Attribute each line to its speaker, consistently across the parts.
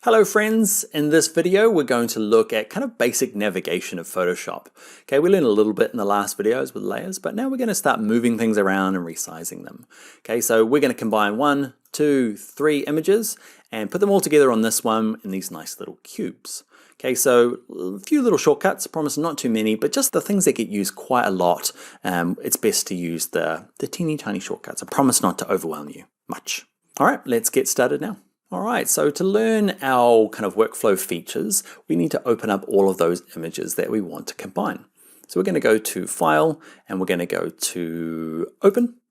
Speaker 1: Hello friends, in this video we're going to look at kind of basic navigation of Photoshop. Okay, we learned a little bit in the last videos with layers, but now we're going to start moving things around and resizing them. Okay, so we're going to combine 1, 2, 3 images and put them all together on this one in these nice little cubes. Okay, so a few little shortcuts, I promise not too many, but just the things that get used quite a lot. It's best to use the teeny tiny shortcuts. I promise not to overwhelm you much. All right, let's get started now. All right, so to learn our kind of workflow features, we need to open up all of those images that we want to combine. So we're going to go to File, and we're going to go to Open.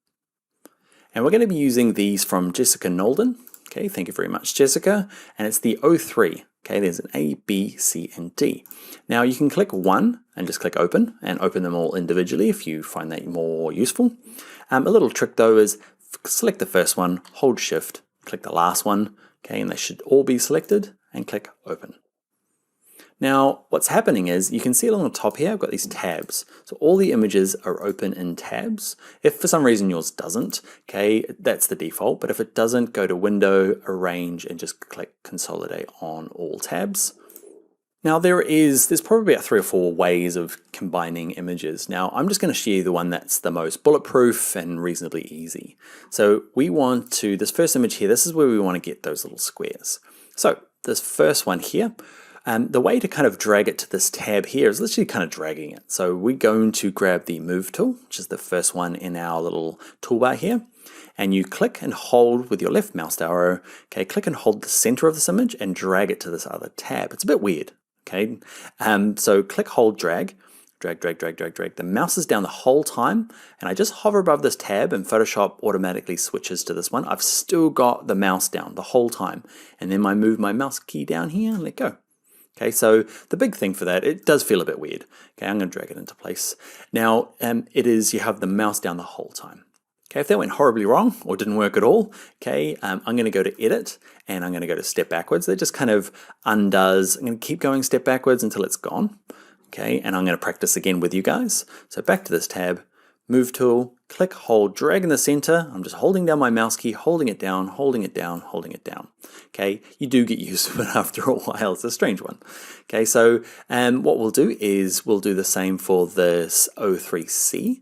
Speaker 1: And we're going to be using these from Jessica Nolden. Okay, thank you very much, Jessica. And it's the O3. Okay, there's an A, B, C, and D. Now you can click one and just click Open and open them all individually if you find that more useful. A little trick though is select the first one, hold Shift, click the last one, okay, and they should all be selected, and click Open. Now, what's happening is, you can see along the top here, I've got these tabs. So all the images are open in tabs. If for some reason yours doesn't, okay, that's the default, but if it doesn't, go to Window, Arrange, and just click Consolidate on all tabs. Now there's probably about 3 or 4 ways of combining images. Now I'm just going to show you the one that's the most bulletproof and reasonably easy. So we want to, this first image here, this is where we want to get those little squares. So this first one here, the way to kind of drag it to this tab here is literally kind of dragging it. So we're going to grab the Move tool, which is the first one in our little toolbar here. And you click and hold with your left mouse arrow, okay, click and hold the center of this image and drag it to this other tab. It's a bit weird. Okay, so click, hold, drag, drag, drag, drag, drag, drag. The mouse is down the whole time, and I just hover above this tab and Photoshop automatically switches to this one. I've still got the mouse down the whole time, and then I move my mouse key down here and let go. Okay, so the big thing for that, it does feel a bit weird. Okay, I'm going to drag it into place. Now, you have the mouse down the whole time. Okay, if that went horribly wrong or didn't work at all, okay, I'm going to go to Edit and I'm going to go to Step Backwards. That just kind of undoes. I'm going to keep going step backwards until it's gone. Okay, and I'm going to practice again with you guys. So back to this tab, Move tool, click, hold, drag in the center. I'm just holding down my mouse key, holding it down, holding it down, holding it down. Okay, you do get used to it after a while. It's a strange one. Okay, so what we'll do is we'll do the same for this O3C.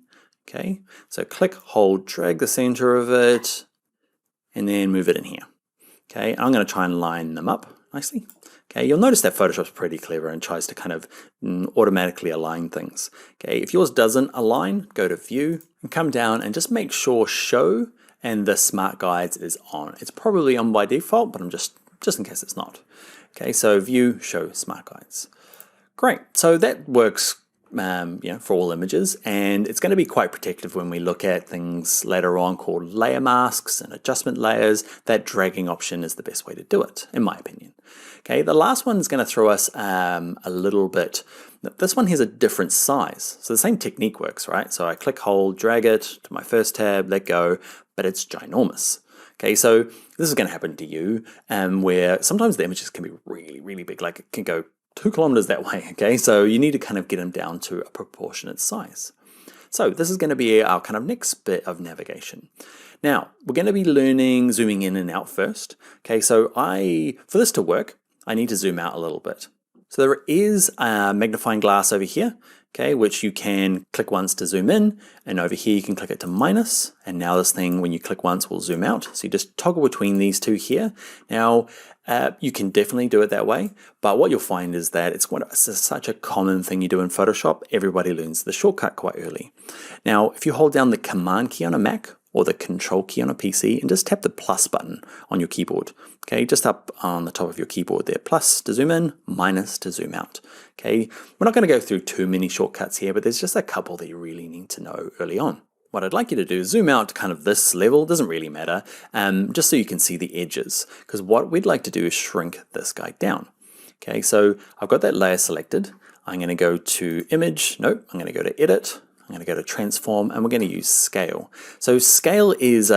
Speaker 1: Okay, so click, hold, drag the center of it, and then move it in here. Okay, I'm going to try and line them up nicely. Okay, you'll notice that Photoshop's pretty clever and tries to kind of automatically align things. Okay, if yours doesn't align, go to View and come down and just make sure Show and the Smart Guides is on. It's probably on by default, but I'm just in case it's not. Okay, so View, Show, Smart Guides. Great, so that works for all images, and it's going to be quite protective when we look at things later on called layer masks and adjustment layers. That dragging option is the best way to do it, in my opinion. Okay, the last one is going to throw us a little bit. This one has a different size, so the same technique works, right? So I click, hold, drag it to my first tab, let go, but it's ginormous. Okay, so this is going to happen to you, where sometimes the images can be really, really big, like it can go 2 kilometers that way, okay? So you need to kind of get them down to a proportionate size. So this is going to be our kind of next bit of navigation. Now, we're going to be learning zooming in and out first. Okay, so for this to work, I need to zoom out a little bit. So there is a magnifying glass over here, okay, which you can click once to zoom in, and over here you can click it to minus, and now this thing, when you click once, will zoom out. So you just toggle between these two here. Now, you can definitely do it that way, but what you'll find is that it's such a common thing you do in Photoshop. Everybody learns the shortcut quite early. Now, if you hold down the Command key on a Mac or the Control key on a PC and just tap the plus button on your keyboard, okay, just up on the top of your keyboard there, plus to zoom in, minus to zoom out. Okay, we're not going to go through too many shortcuts here, but there's just a couple that you really need to know early on. What I'd like you to do is zoom out to kind of this level, doesn't really matter, just so you can see the edges, because what we'd like to do is shrink this guy down. Okay, so I've got that layer selected. I'm going to go to Image, nope, I'm going to go to Edit, I'm going to go to Transform, and we're going to use Scale. So Scale is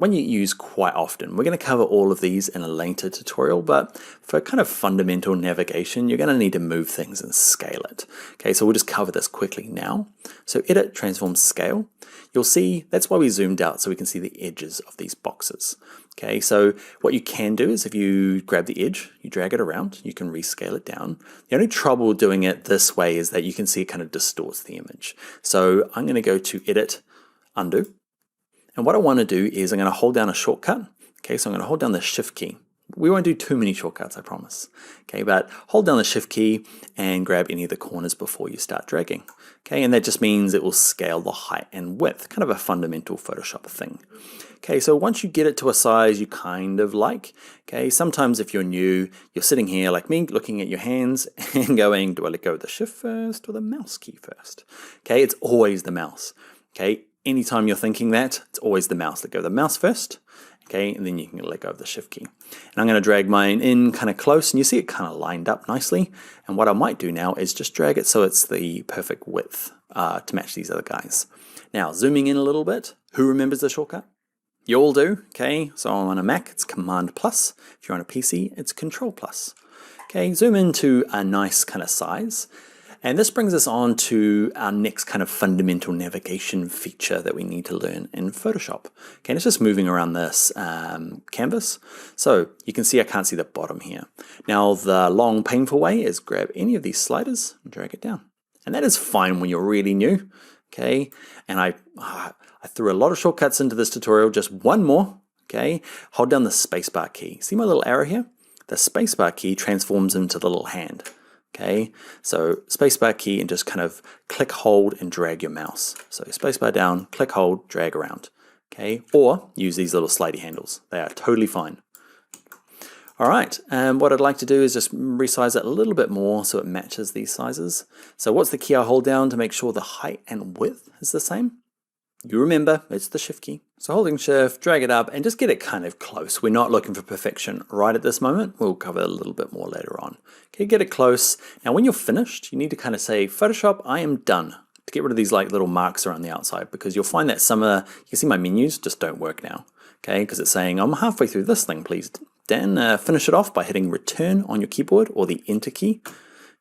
Speaker 1: one you use quite often. We're going to cover all of these in a later tutorial, but for kind of fundamental navigation, you're going to need to move things and scale it. Okay, so we'll just cover this quickly now. So edit, transform, scale. You'll see that's why we zoomed out so we can see the edges of these boxes. Okay, so what you can do is if you grab the edge, you drag it around, you can rescale it down. The only trouble doing it this way is that you can see it kind of distorts the image. So I'm going to go to edit, undo. And what I want to do is I'm going to hold down a shortcut. Okay, so I'm going to hold down the shift key. We won't do too many shortcuts, I promise. Okay, but hold down the shift key and grab any of the corners before you start dragging. Okay, and that just means it will scale the height and width, kind of a fundamental Photoshop thing. Okay, so once you get it to a size you kind of like, okay, sometimes if you're new, you're sitting here like me, looking at your hands and going, do I let go of the shift first or the mouse key first? Okay, it's always the mouse. Okay, anytime you're thinking that, it's always the mouse. Let go of the mouse first, okay, and then you can let go of the shift key. And I'm going to drag mine in kind of close, and you see it kind of lined up nicely. And what I might do now is just drag it so it's the perfect width to match these other guys. Now, zooming in a little bit, who remembers the shortcut? You all do, okay, so on a Mac, it's Command plus. If you're on a PC, it's Control plus. Okay, zoom into a nice kind of size. And this brings us on to our next kind of fundamental navigation feature that we need to learn in Photoshop. Okay, and it's just moving around this canvas. So you can see I can't see the bottom here. Now the long, painful way is grab any of these sliders and drag it down. And that is fine when you're really new, okay? And I threw a lot of shortcuts into this tutorial, just one more, okay? Hold down the spacebar key. See my little arrow here? The spacebar key transforms into the little hand. Okay, so spacebar key and just kind of click, hold, and drag your mouse. So spacebar down, click, hold, drag around. Okay, or use these little slidey handles. They are totally fine. All right, and what I'd like to do is just resize it a little bit more so it matches these sizes. So what's the key I hold down to make sure the height and width is the same? You remember, it's the shift key. So holding shift, drag it up, and just get it kind of close. We're not looking for perfection right at this moment. We'll cover a little bit more later on. Okay, get it close. Now when you're finished, you need to kind of say, Photoshop, I am done. To get rid of these like little marks around the outside, because you'll find that some of, you can see my menus just don't work now. Okay, because it's saying, I'm halfway through this thing, please. Dan, finish it off by hitting return on your keyboard or the enter key.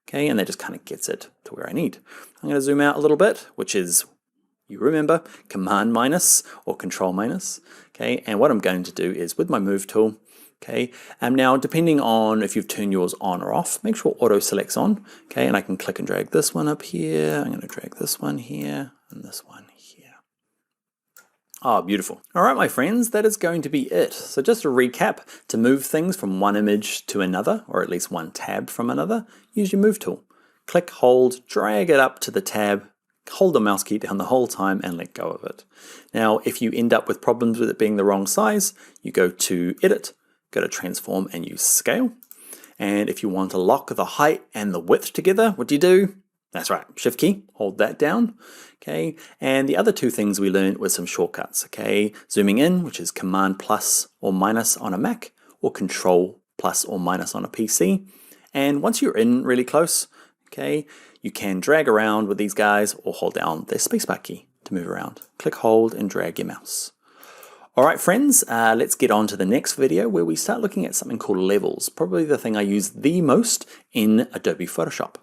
Speaker 1: Okay, and that just kind of gets it to where I need. I'm going to zoom out a little bit, which is, you remember, Command minus or Control minus, okay? And what I'm going to do is with my move tool, okay? Now, depending on if you've turned yours on or off, make sure auto selects on, okay? And I can click and drag this one up here. I'm going to drag this one here and this one here. Ah, beautiful. All right, my friends, that is going to be it. So just to recap, to move things from one image to another, or at least one tab from another, use your move tool. Click, hold, drag it up to the tab, hold the mouse key down the whole time and let go of it. Now, if you end up with problems with it being the wrong size, you go to Edit, go to Transform and use Scale. And if you want to lock the height and the width together, what do? That's right, Shift key, hold that down. Okay, and the other two things we learned were some shortcuts. Okay, zooming in, which is Command plus or minus on a Mac, or Control plus or minus on a PC. And once you're in really close, okay, you can drag around with these guys or hold down the spacebar key to move around. Click, hold, and drag your mouse. All right, friends, let's get on to the next video where we start looking at something called levels, probably the thing I use the most in Adobe Photoshop.